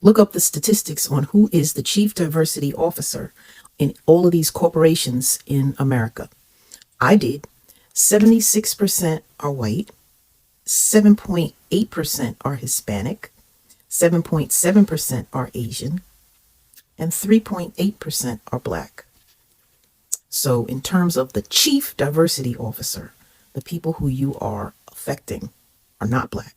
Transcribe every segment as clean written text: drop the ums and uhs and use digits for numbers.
Look up the statistics on who is the chief diversity officer in all of these corporations in America. I did. 76% are white, 7.8% are Hispanic, 7.7% are Asian, and 3.8% are Black. So in terms of the chief diversity officer, the people who you are affecting are not Black.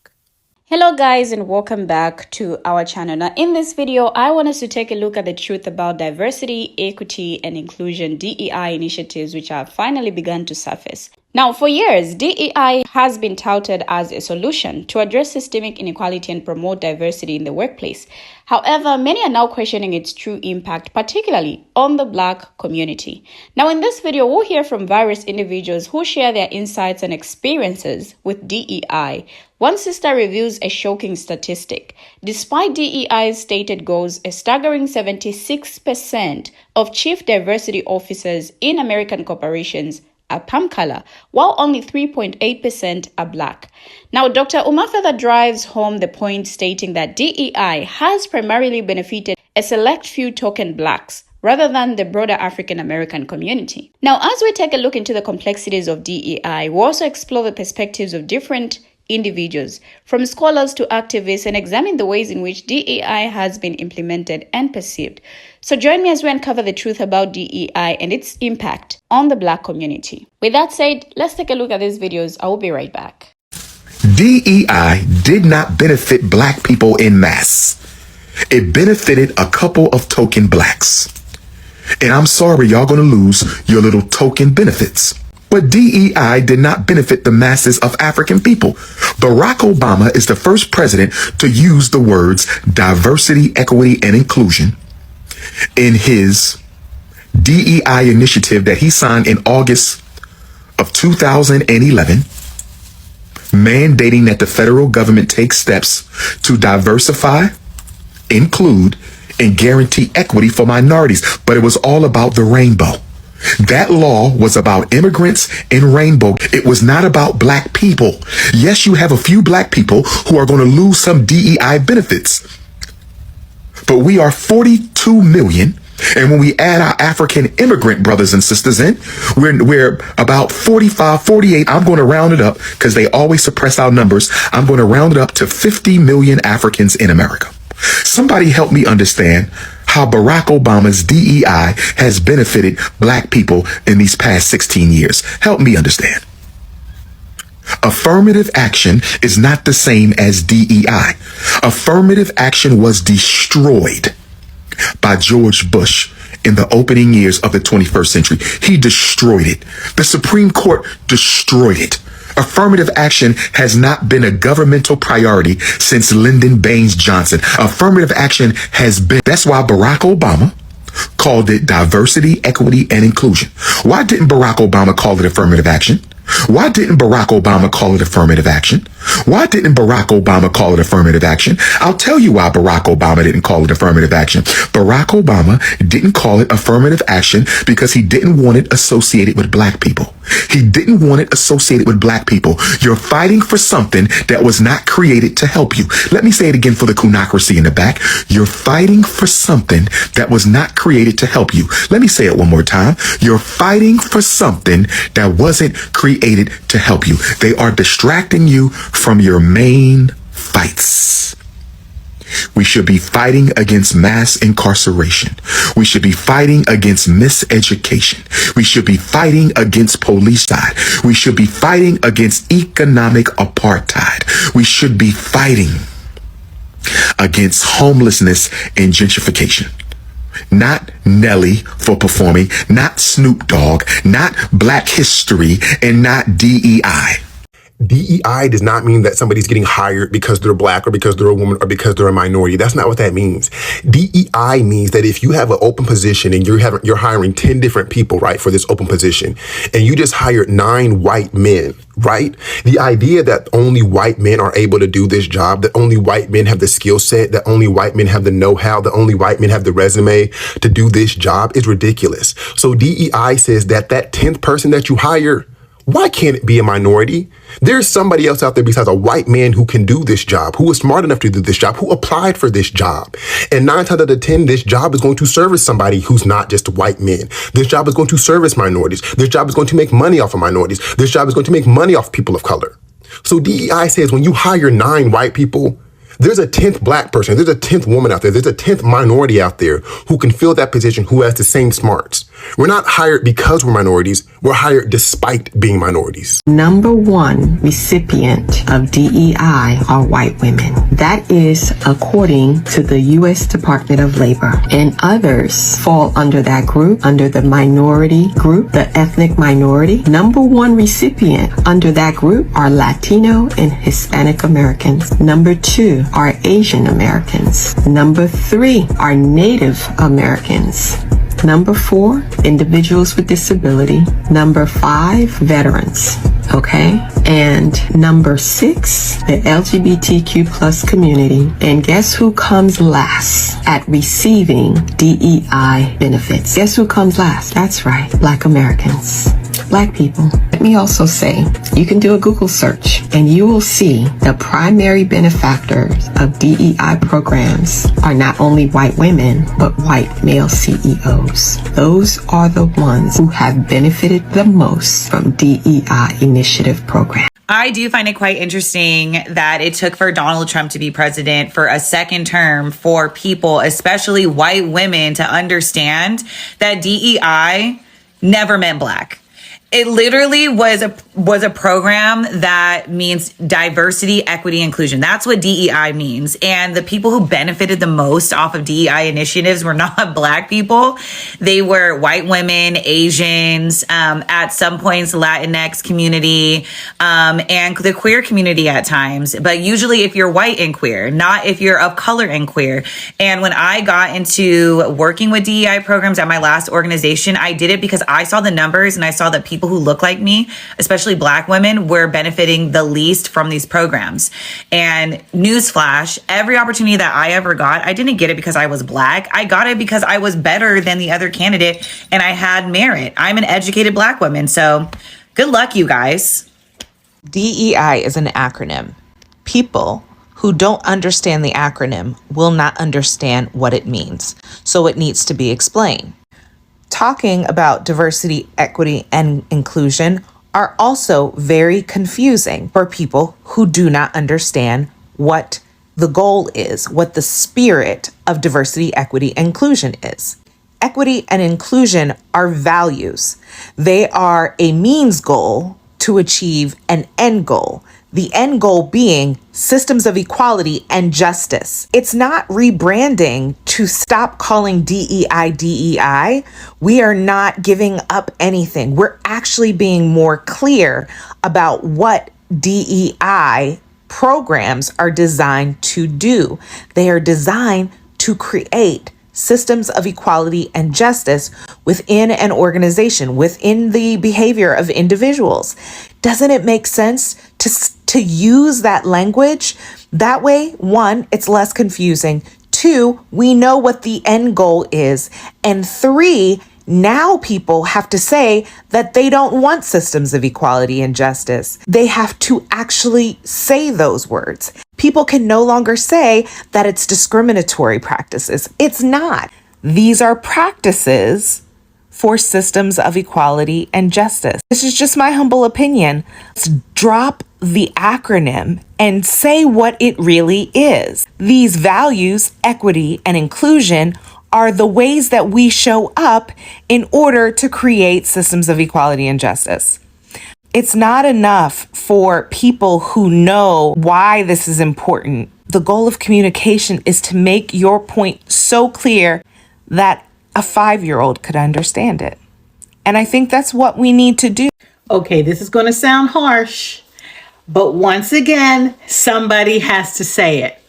Hello guys, and welcome back to our channel. Now in this video, I want us to take a look at the truth about diversity, equity, and inclusion DEI initiatives which have finally begun to surface. Now, for years, DEI has been touted as a solution to address systemic inequality and promote diversity in the workplace. However, many are now questioning its true impact, particularly on the Black community. Now, in this video, we'll hear from various individuals who share their insights and experiences with DEI. One sister reviews a shocking statistic. Despite DEI's stated goals, a staggering 76% of chief diversity officers in American corporations are palm color, while only 3.8% are Black. Now, Dr. Umar further drives home the point, stating that DEI has primarily benefited a select few token Blacks rather than the broader African American community. Now, as we take a look into the complexities of DEI, we also explore the perspectives of different individuals, from scholars to activists, and examine the ways in which DEI has been implemented and perceived. So join me as we uncover the truth about DEI and its impact on the Black community. With that said, let's take a look at these videos. I will be right back. DEI did not benefit Black people en masse. It benefited a couple of token Blacks. And I'm sorry, y'all gonna lose your little token benefits. But DEI did not benefit the masses of African people. Barack Obama is the first president to use the words diversity, equity, and inclusion in his DEI initiative that he signed in August of 2011, mandating that the federal government take steps to diversify, include, and guarantee equity for minorities. But it was all about the rainbow. That law was about immigrants and rainbow. It was not about Black people. Yes, you have a few Black people who are going to lose some DEI benefits. But we are 42 million. And when we add our African immigrant brothers and sisters in, we're about 45, 48. I'm going to round it up because they always suppress our numbers. I'm going to round it up to 50 million Africans in America. Somebody help me understand how Barack Obama's DEI has benefited Black people in these past 16 years. Help me understand. Affirmative action is not the same as DEI. Affirmative action was destroyed by George Bush in the opening years of the 21st century. He destroyed it. The Supreme Court destroyed it. Affirmative action has not been a governmental priority since Lyndon Baines Johnson. Affirmative action has been. That's why Barack Obama called it diversity, equity, and inclusion. Why didn't Barack Obama call it affirmative action? Why didn't Barack Obama call it affirmative action? Why didn't Barack Obama call it affirmative action? I'll tell you why Barack Obama didn't call it affirmative action. Barack Obama didn't call it affirmative action because he didn't want it associated with Black people. He didn't want it associated with Black people. You're fighting for something that was not created to help you. Let me say it again for the kunocracy in the back. You're fighting for something that was not created to help you. Let me say it one more time. You're fighting for something that wasn't created to help you. They are distracting you from your main fights. We should be fighting against mass incarceration. We should be fighting against miseducation. We should be fighting against politicide. We should be fighting against economic apartheid. We should be fighting against homelessness and gentrification. Not Nelly for performing, not Snoop Dogg, not Black History, and not DEI. DEI does not mean that somebody's getting hired because they're Black or because they're a woman or because they're a minority. That's not what that means. DEI means that if you have an open position and you're hiring 10 different people, right, for this open position, and you just hired 9 white men, right? The idea that only white men are able to do this job, that only white men have the skill set, that only white men have the know-how, that only white men have the resume to do this job is ridiculous. So DEI says that 10th person that you hire Why can't it be a minority? There's somebody else out there besides a white man who can do this job, who is smart enough to do this job, who applied for this job. And 9 times out of 10, this job is going to service somebody who's not just white men. This job is going to service minorities. This job is going to make money off of minorities. This job is going to make money off people of color. So DEI says when you hire 9 white people, there's a 10th black person, there's a 10th woman out there, there's a 10th minority out there who can fill that position, who has the same smarts. We're not hired because we're minorities, we're hired despite being minorities. Number 1 recipient of DEI are white women. That is according to the U.S. Department of Labor. And others fall under that group, under the minority group, the ethnic minority. Number 1 recipient under that group are Latino and Hispanic Americans. Number 2 are Asian Americans. Number 3 are Native Americans. Number 4, individuals with disability. Number 5, veterans. Okay? And number 6, the LGBTQ plus community. And guess who comes last at receiving DEI benefits? Guess who comes last? That's right, Black Americans. Black people. Let me also say, you can do a Google search and you will see the primary benefactors of DEI programs are not only white women, but white male CEOs. Those are the ones who have benefited the most from DEI initiative programs. I do find it quite interesting that it took for Donald Trump to be president for a second term for people, especially white women, to understand that DEI never meant black. It literally was a program that means diversity, equity, inclusion. That's what DEI means. And the people who benefited the most off of DEI initiatives were not black people. They were white women, Asians, at some points Latinx community, and the queer community at times. But usually if you're white and queer, not if you're of color and queer. And when I got into working with DEI programs at my last organization, I did it because I saw the numbers and I saw that people who look like me, especially black women, were benefiting the least from these programs. And newsflash, every opportunity that I ever got, I didn't get it because I was black. I got it because I was better than the other candidate and I had merit. I'm an educated black woman. So good luck, you guys. DEI is an acronym. People who don't understand the acronym will not understand what it means. So it needs to be explained. Talking about diversity, equity, and inclusion are also very confusing for people who do not understand what the goal is, what the spirit of diversity, equity, and inclusion is. Equity and inclusion are values. They are a means goal to achieve an end goal. The end goal being systems of equality and justice. It's not rebranding to stop calling DEI DEI. We are not giving up anything. We're actually being more clear about what DEI programs are designed to do. They are designed to create systems of equality and justice within an organization, within the behavior of individuals. Doesn't it make sense to use that language? That way, 1, it's less confusing. 2, we know what the end goal is. And 3, now people have to say that they don't want systems of equality and justice. They have to actually say those words. People can no longer say that it's discriminatory practices. It's not. These are practices for systems of equality and justice. This is just my humble opinion. Let's drop the acronym and say what it really is. These values, equity, and inclusion are the ways that we show up in order to create systems of equality and justice. It's not enough for people who know why this is important. The goal of communication is to make your point so clear that a 5-year-old could understand it. And I think that's what we need to do. Okay, this is going to sound harsh, but once again, somebody has to say it.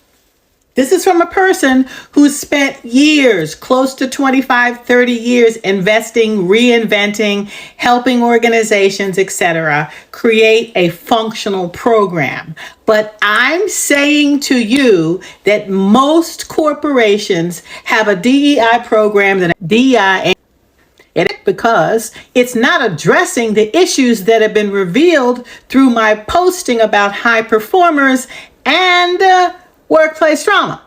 This is from a person who spent years, close to 25, 30 years, investing, reinventing, helping organizations, etc., create a functional program. But I'm saying to you that most corporations have a DEI program that DEI Because it's not addressing the issues that have been revealed through my posting about high performers and workplace trauma.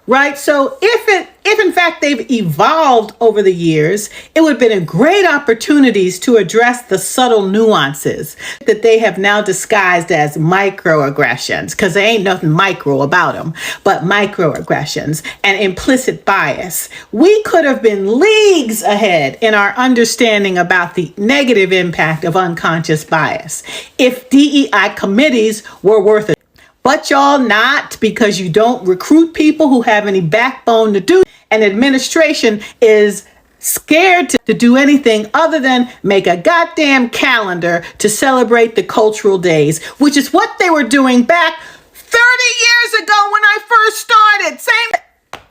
Right? So if in fact they've evolved over the years, it would have been a great opportunities to address the subtle nuances that they have now disguised as microaggressions, because there ain't nothing micro about them, but microaggressions and implicit bias. We could have been leagues ahead in our understanding about the negative impact of unconscious bias if DEI committees were worth it. But y'all not, because you don't recruit people who have any backbone to do, and administration is scared to do anything other than make a goddamn calendar to celebrate the cultural days, which is what they were doing back 30 years ago when I first started. Same.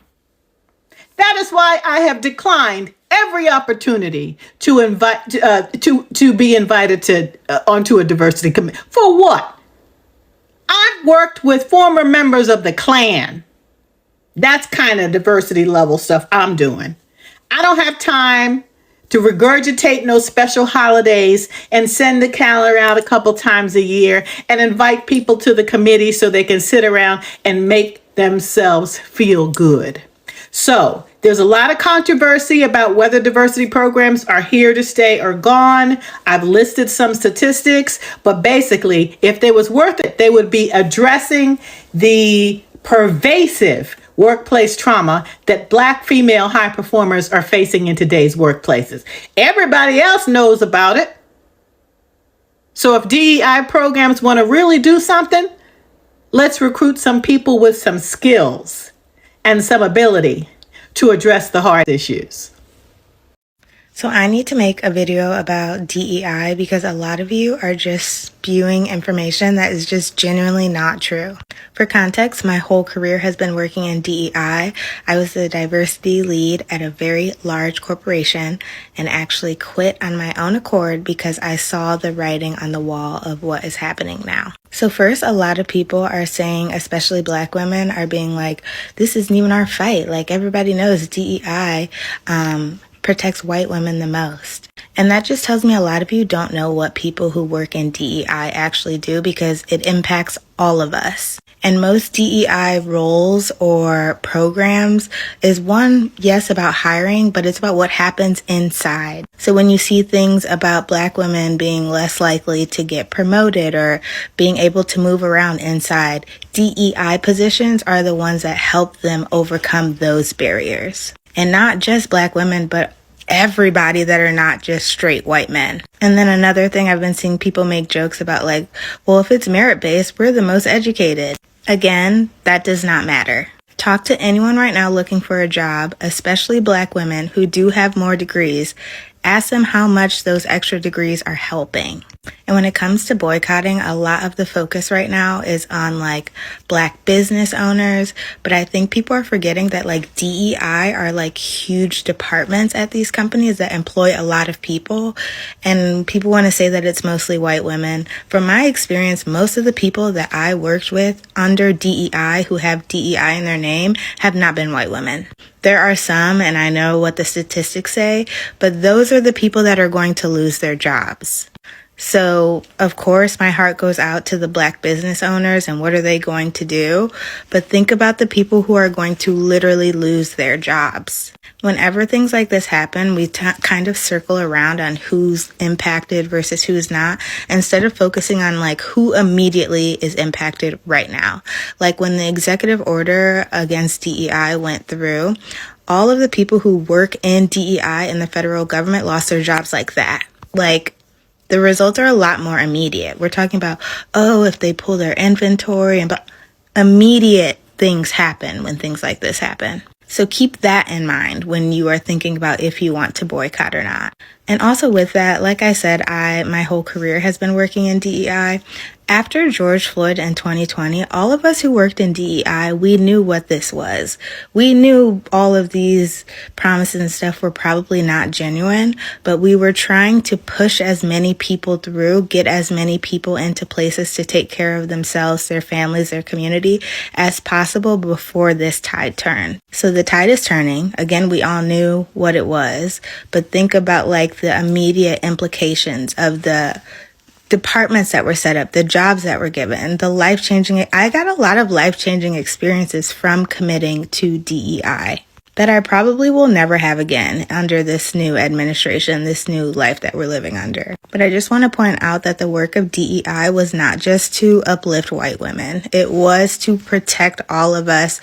That is why I have declined every opportunity to invite to be invited to onto a diversity committee. For what? I've worked with former members of the Klan. That's kind of diversity level stuff I'm doing. I don't have time to regurgitate no special holidays and send the calendar out a couple times a year and invite people to the committee so they can sit around and make themselves feel good. So there's a lot of controversy about whether diversity programs are here to stay or gone. I've listed some statistics, but basically, if they was worth it, they would be addressing the pervasive workplace trauma that Black female high performers are facing in today's workplaces. Everybody else knows about it. So if DEI programs want to really do something, let's recruit some people with some skills and some ability to address the hard issues. So I need to make a video about DEI because a lot of you are just spewing information that is just genuinely not true. For context, my whole career has been working in DEI. I was the diversity lead at a very large corporation and actually quit on my own accord because I saw the writing on the wall of what is happening now. So first, a lot of people are saying, especially Black women, are being like, this isn't even our fight. Like, everybody knows DEI protects white women the most. And that just tells me a lot of you don't know what people who work in DEI actually do, because it impacts all of us. And most DEI roles or programs is one, yes, about hiring, but it's about what happens inside. So when you see things about Black women being less likely to get promoted or being able to move around inside, DEI positions are the ones that help them overcome those barriers. And not just Black women, but everybody that are not just straight white men. And then another thing, I've been seeing people make jokes about, like, well, if it's merit-based, we're the most educated. Again, that does not matter. Talk to anyone right now looking for a job, especially Black women who do have more degrees. Ask them how much those extra degrees are helping. And when it comes to boycotting, a lot of the focus right now is on like Black business owners, but I think people are forgetting that like DEI are like huge departments at these companies that employ a lot of people, and people want to say that it's mostly white women. From my experience, most of the people that I worked with under DEI who have DEI in their name have not been white women. There are some, and I know what the statistics say, but those are the people that are going to lose their jobs. So, of course, my heart goes out to the Black business owners and what are they going to do? But think about the people who are going to literally lose their jobs. Whenever things like this happen, we kind of circle around on who's impacted versus who's not, instead of focusing on like who immediately is impacted right now. Like when the executive order against DEI went through, all of the people who work in DEI in the federal government lost their jobs like that. Like, the results are a lot more immediate. We're talking about, oh, if they pull their inventory, and but immediate things happen when things like this happen. So keep that in mind when you are thinking about if you want to boycott or not. And also with that, like I said, my whole career has been working in DEI. After George Floyd in 2020, all of us who worked in DEI, we knew what this was. We knew all of these promises and stuff were probably not genuine, but we were trying to push as many people through, get as many people into places to take care of themselves, their families, their community as possible before this tide turned. So the tide is turning. Again, we all knew what it was, but think about like the immediate implications of the departments that were set up, the jobs that were given, the life-changing. I got a lot of life-changing experiences from committing to DEI that I probably will never have again under this new administration, this new life that we're living under. But I just want to point out that the work of DEI was not just to uplift white women. It was to protect all of us,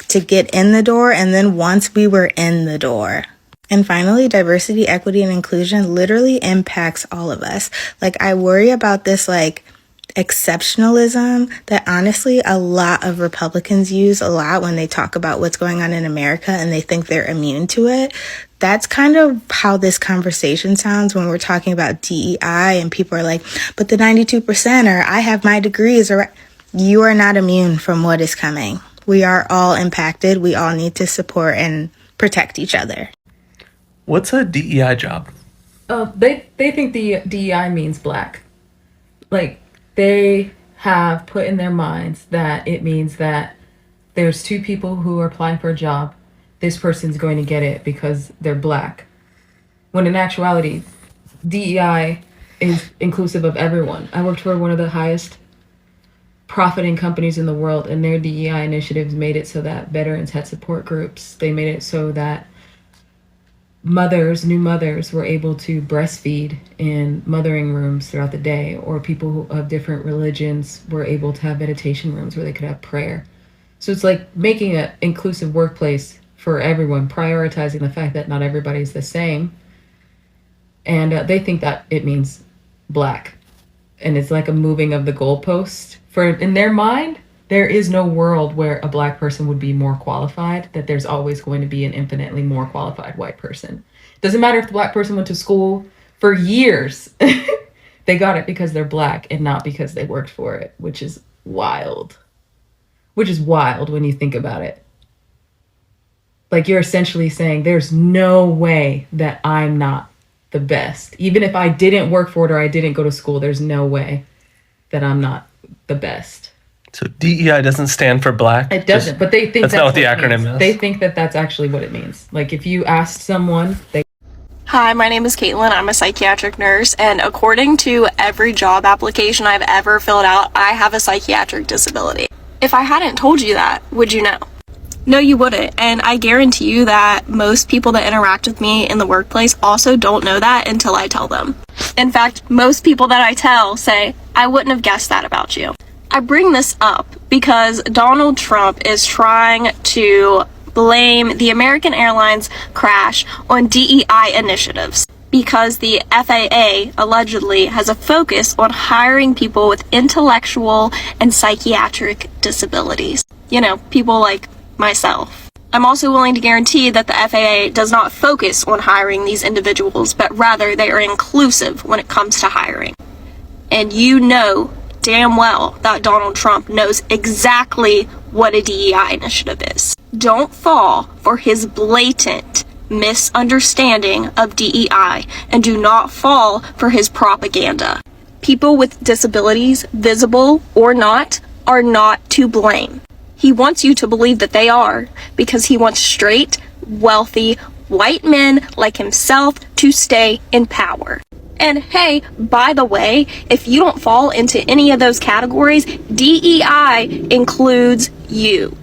to get in the door, and then once we were in the door. And finally, diversity, equity, and inclusion literally impacts all of us. Like, I worry about this, like, exceptionalism that honestly a lot of Republicans use a lot when they talk about what's going on in America and they think they're immune to it. That's kind of how this conversation sounds when we're talking about DEI and people are like, but the 92% or I have my degrees, or you are not immune from what is coming. We are all impacted. We all need to support and protect each other. What's a DEI job? They think the DEI means black. Like, they have put in their minds that it means that there's two people who are applying for a job. This person's going to get it because they're black. When in actuality, DEI is inclusive of everyone. I worked for one of the highest profiting companies in the world, and their DEI initiatives made it so that veterans had support groups. They made it so that new mothers were able to breastfeed in mothering rooms throughout the day, or people of different religions were able to have meditation rooms where they could have prayer. So it's like making an inclusive workplace for everyone, prioritizing the fact that not everybody's the same. And they think that it means black. And it's like a moving of the goalpost. In their mind, there is no world where a black person would be more qualified, that there's always going to be an infinitely more qualified white person. Doesn't matter if the black person went to school for years. They got it because they're black and not because they worked for it, which is wild. Which is wild when you think about it. Like, you're essentially saying there's no way that I'm not the best. Even if I didn't work for it or I didn't go to school, there's no way that I'm not the best. So DEI doesn't stand for black? It doesn't, but they think that's not what the acronym is. They think that that's actually what it means. Like, if you asked someone, Hi, my name is Caitlin. I'm a psychiatric nurse, and according to every job application I've ever filled out, I have a psychiatric disability. If I hadn't told you that, would you know? No, you wouldn't, and I guarantee you that most people that interact with me in the workplace also don't know that until I tell them. In fact, most people that I tell say, I wouldn't have guessed that about you. I bring this up because Donald Trump is trying to blame the American Airlines crash on DEI initiatives because the FAA allegedly has a focus on hiring people with intellectual and psychiatric disabilities. You know, people like myself. I'm also willing to guarantee that the FAA does not focus on hiring these individuals, but rather they are inclusive when it comes to hiring. And you know damn well that Donald Trump knows exactly what a DEI initiative is. Don't fall for his blatant misunderstanding of DEI, and do not fall for his propaganda. People with disabilities, visible or not, are not to blame. He wants you to believe that they are, because he wants straight, wealthy, white men like himself to stay in power. And hey, by the way, if you don't fall into any of those categories, DEI includes you.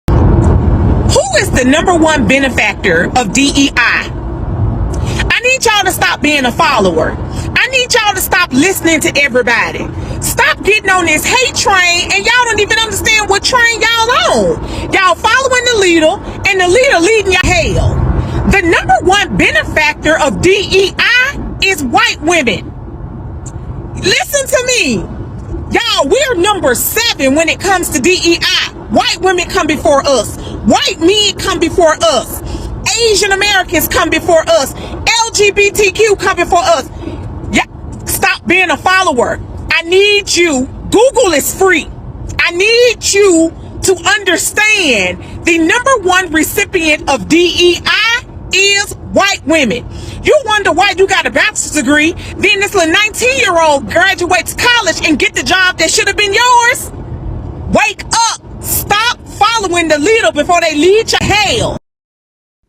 Who is the number one benefactor of DEI? I need y'all to stop being a follower. I need y'all to stop listening to everybody. Stop getting on this hate train, and y'all don't even understand what train y'all on. Y'all following the leader, and the leader leading y'all hell. The number one benefactor of DEI is white women. Listen to me. Y'all, we're number 7 when it comes to DEI. White women come before us. White men come before us. Asian Americans come before us. LGBTQ come before us. Yeah, stop being a follower. I need you, Google is free. I need you to understand the #1 recipient of DEI is white women. You wonder why you got a bachelor's degree, then this little 19-year-old graduates college and get the job that should have been yours? Wake up! Stop following the leader before they lead you to hell.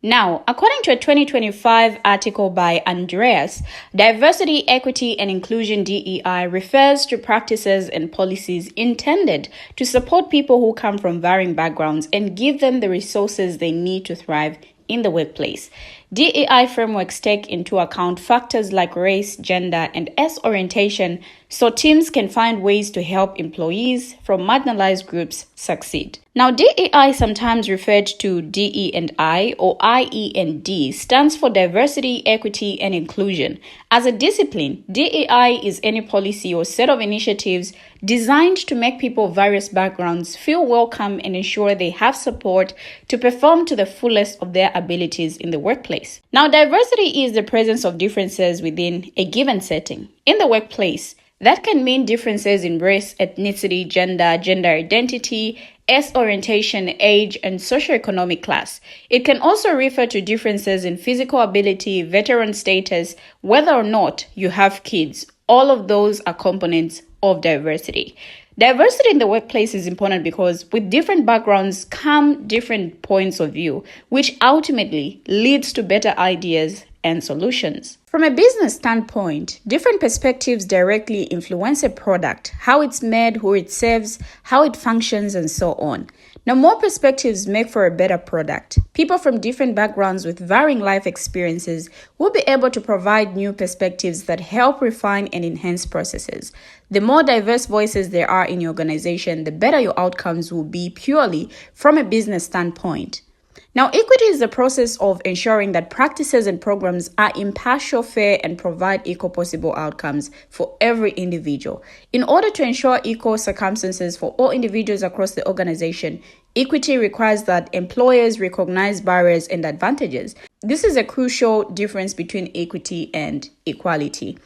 Now, according to a 2025 article by Andreas, diversity, equity, and inclusion DEI refers to practices and policies intended to support people who come from varying backgrounds and give them the resources they need to thrive in the workplace. DEI frameworks take into account factors like race, gender, and S orientation so teams can find ways to help employees from marginalized groups succeed. Now, DEI, sometimes referred to DE&I or IE&D, stands for diversity, equity, and inclusion. As a discipline, DEI is any policy or set of initiatives designed to make people of various backgrounds feel welcome and ensure they have support to perform to the fullest of their abilities in the workplace. Now, diversity is the presence of differences within a given setting. In the workplace, that can mean differences in race, ethnicity, gender identity, S orientation, age, and socioeconomic class. It can also refer to differences in physical ability, veteran status, whether or not you have kids. All of those are components of diversity. Diversity in the workplace is important because with different backgrounds come different points of view, which ultimately leads to better ideas and solutions. From a business standpoint, different perspectives directly influence a product, how it's made, who it serves, how it functions, and so on. Now, more perspectives make for a better product. People from different backgrounds with varying life experiences will be able to provide new perspectives that help refine and enhance processes. The more diverse voices there are in your organization, the better your outcomes will be purely from a business standpoint. Now, equity is the process of ensuring that practices and programs are impartial, fair, and provide equal possible outcomes for every individual. In order to ensure equal circumstances for all individuals across the organization, equity requires that employers recognize barriers and advantages. This is a crucial difference between equity and equality.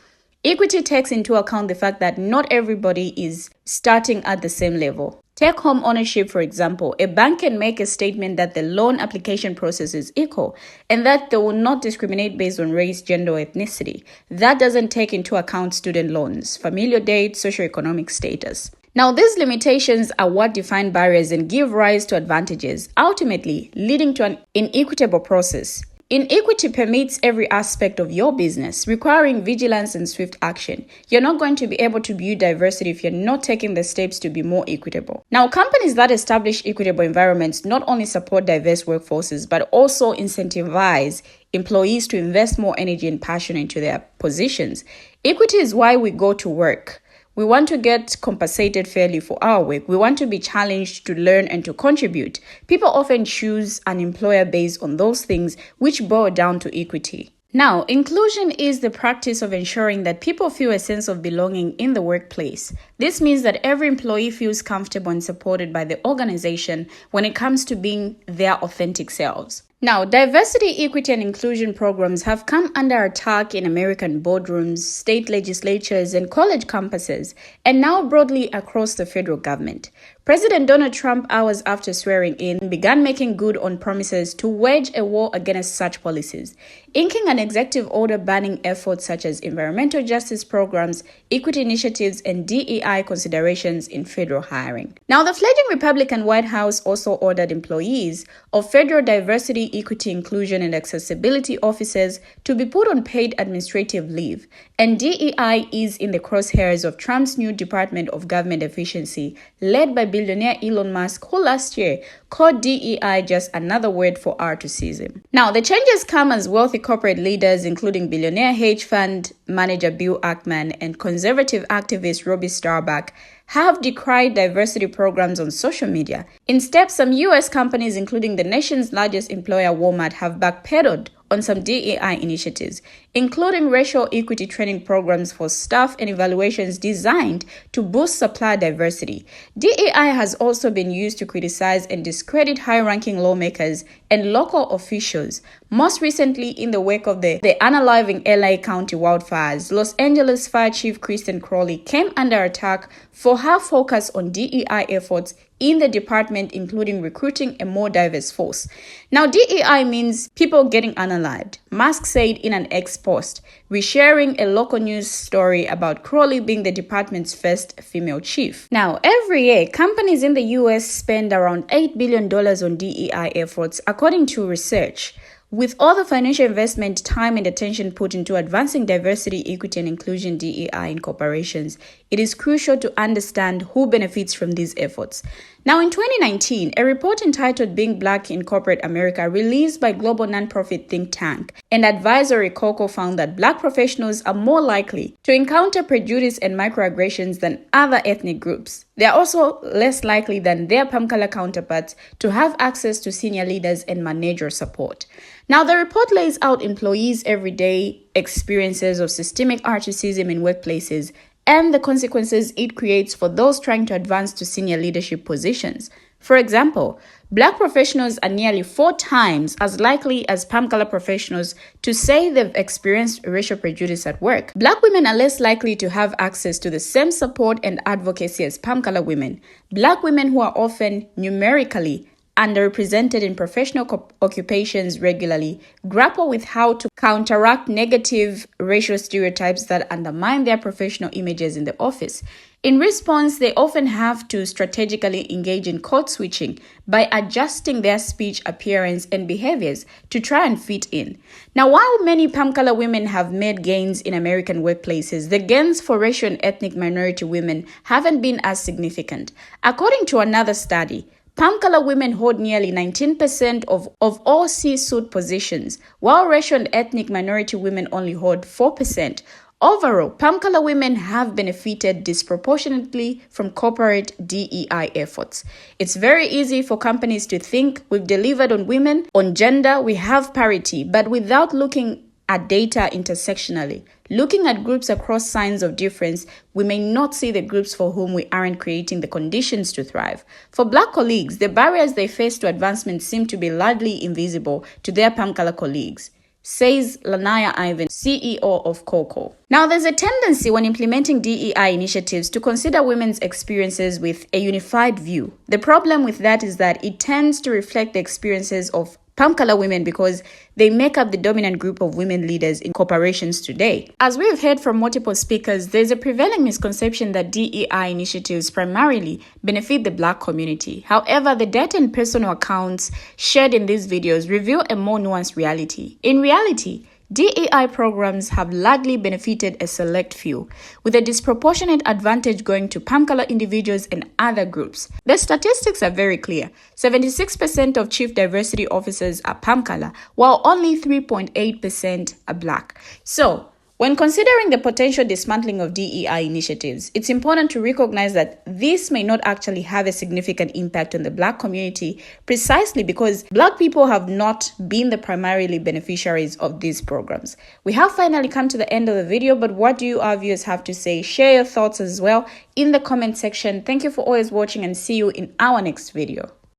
Equity takes into account the fact that not everybody is starting at the same level. Take home ownership, for example. A bank can make a statement that the loan application process is equal and that they will not discriminate based on race, gender, or ethnicity. That doesn't take into account student loans, familial date, socioeconomic status. Now, these limitations are what define barriers and give rise to advantages, ultimately leading to an inequitable process. Inequity permeates every aspect of your business, requiring vigilance and swift action. You're not going to be able to build diversity if you're not taking the steps to be more equitable. Now, companies that establish equitable environments not only support diverse workforces, but also incentivize employees to invest more energy and passion into their positions. Equity is why we go to work. We want to get compensated fairly for our work. We want to be challenged to learn and to contribute. People often choose an employer based on those things, which boil down to equity. Now, inclusion is the practice of ensuring that people feel a sense of belonging in the workplace. This means that every employee feels comfortable and supported by the organization when it comes to being their authentic selves. Now, diversity, equity, and inclusion programs have come under attack in American boardrooms, state legislatures, and college campuses, and now broadly across the federal government. President Donald Trump, hours after swearing in, began making good on promises to wage a war against such policies, inking an executive order banning efforts such as environmental justice programs, equity initiatives, and DEI considerations in federal hiring. Now, the fledgling Republican White House also ordered employees of federal diversity, equity, inclusion, and accessibility offices to be put on paid administrative leave, and DEI is in the crosshairs of Trump's new Department of Government Efficiency, led by billionaire Elon Musk, who last year called DEI just another word for artisanship. Now, the changes come as wealthy corporate leaders, including billionaire hedge fund manager Bill Ackman and conservative activist Robbie Starbuck, have decried diversity programs on social media. Instead, some U.S. companies, including the nation's largest employer, Walmart, have backpedaled on some DEI initiatives, including racial equity training programs for staff and evaluations designed to boost supplier diversity. DEI has also been used to criticize and discredit high-ranking lawmakers and local officials. Most recently, in the wake of the unaliving LA County wildfires, Los Angeles Fire Chief Kristen Crowley came under attack for her focus on DEI efforts in the department, including recruiting a more diverse force. Now, DEI means people getting unalived, Musk said in an X post, resharing a local news story about Crowley being the department's first female chief. Now, every year, companies in the US spend around $8 billion on DEI efforts, according to research. With all the financial investment, time, and attention put into advancing diversity, equity, and inclusion DEI in corporations, it is crucial to understand who benefits from these efforts. Now, in 2019, a report entitled Being Black in Corporate America, released by global nonprofit think tank and advisory COCO, found that Black professionals are more likely to encounter prejudice and microaggressions than other ethnic groups. They are also less likely than their PAM-color counterparts to have access to senior leaders and manager support. Now, the report lays out employees' everyday experiences of systemic racism in workplaces and the consequences it creates for those trying to advance to senior leadership positions. For example, Black professionals are nearly 4 times as likely as PAM-color professionals to say they've experienced racial prejudice at work. Black women are less likely to have access to the same support and advocacy as PAM-color women. Black women, who are often numerically underrepresented in professional occupations, regularly grapple with how to counteract negative racial stereotypes that undermine their professional images in the office. In response, they often have to strategically engage in code switching by adjusting their speech, appearance, and behaviors to try and fit in. Now, while many PAM-color women have made gains in American workplaces, the gains for racial and ethnic minority women haven't been as significant. According to another study, PAM-color women hold nearly 19% of all C-suite positions, while racial and ethnic minority women only hold 4%. Overall, PAM-color women have benefited disproportionately from corporate DEI efforts. It's very easy for companies to think we've delivered on women, on gender, we have parity, but without looking at data intersectionally. Looking at groups across signs of difference, we may not see the groups for whom we aren't creating the conditions to thrive. For Black colleagues, the barriers they face to advancement seem to be largely invisible to their PAM-color colleagues, says Lanaya Ivan, CEO of COCO. Now, there's a tendency when implementing DEI initiatives to consider women's experiences with a unified view. The problem with that is that it tends to reflect the experiences of PAM-color women because they make up the dominant group of women leaders in corporations today. As we've heard from multiple speakers, there's a prevailing misconception that DEI initiatives primarily benefit the Black community. However, the data and personal accounts shared in these videos reveal a more nuanced reality. In reality, DEI programs have largely benefited a select few, with a disproportionate advantage going to PAM-color individuals and other groups. The statistics are very clear. 76% of chief diversity officers are PAM-color, while only 3.8% are Black. So, when considering the potential dismantling of DEI initiatives, it's important to recognize that this may not actually have a significant impact on the Black community, precisely because Black people have not been the primarily beneficiaries of these programs. We have finally come to the end of the video, but what do you, our viewers, have to say? Share your thoughts as well in the comment section. Thank you for always watching, and see you in our next video.